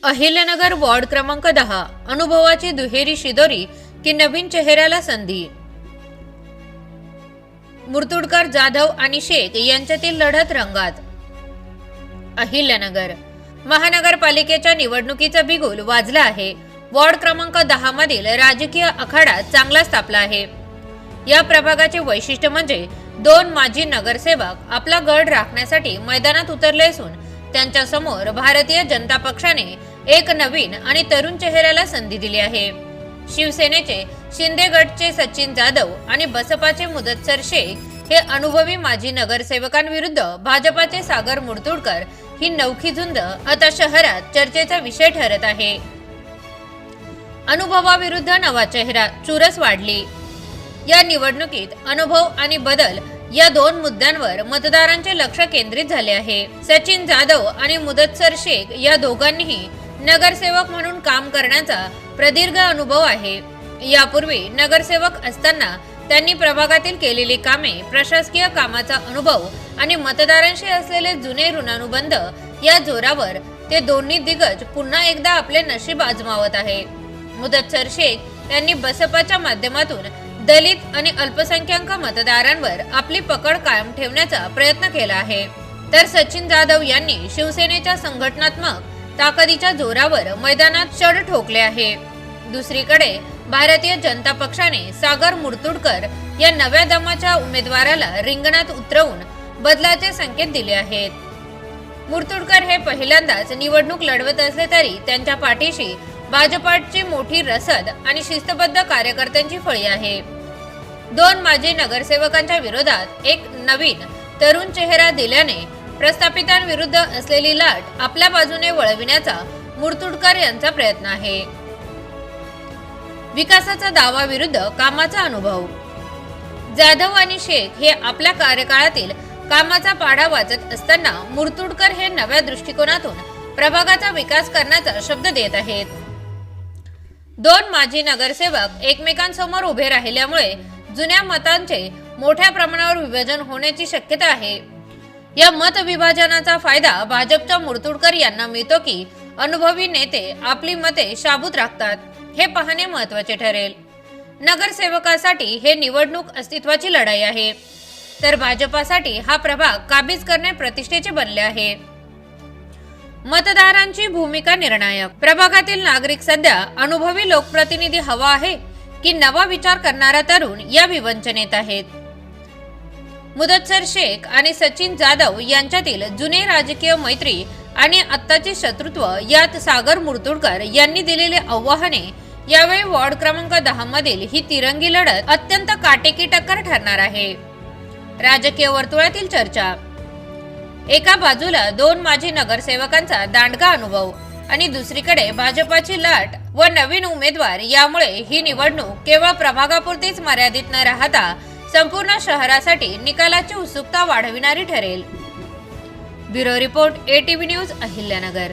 Ahilyanagar ward क्रमांक 10 अनुभवाची दुहेरी शिदोरी की नवीन चेहऱ्याला संधी। मुर्तुडकर, जाधव आणि शेख यांच्यातील लढत रंगात। अहिल्यानगर महानगरपालिकेच्या निवडणुकीचा बिगुल वाजला आहे। वॉर्ड क्रमांक 10 मधील राजकीय आखाडा चांगलाच तापला आहे। या प्रभागाचे वैशिष्ट्य म्हणजे दोन माजी नगरसेवक आपला गड राखण्यासाठी मैदानात उतरले असून त्यांच्या समोर भारतीय जनता पक्षाने एक नवीन आणि तरुण चेहऱ्याला संधी दिली आहे। शिवसेनेचे शिंदे गटचे सचिन जाधव आणि बसपाचे मुदत्सर शेख हे अनुभवी माजी नगरसेवकांविरुद्ध भाजपाचे सागर मुर्तुडकर ही नौखी झुंज आता शहरात चर्चेचा विषय ठरत आहे। अनुभवाविरुद्ध नवा चेहरा, चुरस वाढली। या निवडणुकीत अनुभव आणि बदल या दोन मुद्द्यांवर मतदारांचे लक्ष केंद्रित झाले आहे। सचिन जाधव आणि मुदत्सर शेख या दोघांनीही नगरसेवक म्हणून काम करण्याचा प्रदीर्घ अनुभव आहे। यापूर्वी नगरसेवक असताना त्यांनी प्रभागातील केलेली कामे, प्रशासकीय कामाचा अनुभव आणि मतदारांशी असलेले जुने ऋणानुबंध या जोरावर ते दोन्ही दिग्गज पुन्हा एकदा आपले नशीब आजमावत आहे। मुदत्सर शेख यांनी बसपाच्या माध्यमातून दलित आणि अल्पसंख्याक मतदारांवर आपली पकड कायम ठेवण्याचा प्रयत्न केला आहे, तर सचिन जाधव यांनी शिवसेनेच्या संघटनात्मक ताकदीच्या जोरावर मैदानात षड ठोकले आहे। दुसरीकडे भारतीय जनता पक्षाने सागर मुर्तुडकर या नव्या दमाच्या उमेदवाराला रिंगणात उतरवून बदलाचे संकेत दिले आहेत। मुर्तुडकर हे पहिल्यांदाच निवडणूक लढवत असले तरी त्यांच्या पाठीशी भाजपाची मोठी रसद आणि शिस्तबद्ध कार्यकर्त्यांची फळी आहे। दोन माजी नगरसेवकांच्या विरोधात एक नवीन तरुण चेहरा दिल्याने प्रस्थापितांविरुद्ध असलेली लाट आपल्या बाजूने वळविण्याचा मुर्तुडकर यांचा प्रयत्न आहे। विकासाचा दावा विरुद्ध कामाचा अनुभव। जाधव आणि शेख हे आपल्या कार्यकाळातील कामाचा पाढा वाचत असताना मुर्तुडकर हे नव्या दृष्टिकोनातून प्रभागाचा विकास करण्याचा शब्द देत आहेत। दोन माजी नगरसेवक एकमेकांसमोर उभे राहिल्यामुळे जुन्या मतांचे मोठ्या प्रमाणावर विभाजन होण्याची शक्यता आहे। या मतविभाजनाचा फायदा भाजपच्या मुर्तुडकर यांना मिळतो की अनुभवी नेते आपली मते शाबूत राखतात, हे पाहणे महत्त्वाचे ठरेल। नगरसेवकासाठी हे निवडणूक अस्तित्वाची लढाई आहे, तर भाजपासाठी हा प्रभाग काबीज करणे प्रतिष्ठेचे बनले आहे। मतदारांची भूमिका निर्णायक। प्रभागातील नागरिक सध्या अनुभवी लोकप्रतिनिधी हवा आहे की नवा विचार करणारा तरुण या विवंचनेत आहेत। मुदत्सर शेख आणि सचिन जाधव यांच्यातील जुने राजकीय मैत्री आणि आत्ताचे शत्रुत्व यात सागर मुर्तुडकर यांनी दिलेले आव्हाने यावेळी वॉर्ड क्रमांक 10 मधील ही तिरंगी लढत अत्यंत काटेकी टक्कर ठरणार आहे। राजकीय वर्तुळातील चर्चा। एका बाजूला दोन माजी नगरसेवकांचा दांडगा अनुभव आणि दुसरीकडे भाजपाची लाट व नवीन उमेदवार, यामुळे ही निवडणूक केवळ प्रभागापुरतीच मर्यादित न राहता संपूर्ण शहरासाठी निकालाची उत्सुकता वाढविणारी ठरेल। Bureau report, ATV news, Ahilyanagar.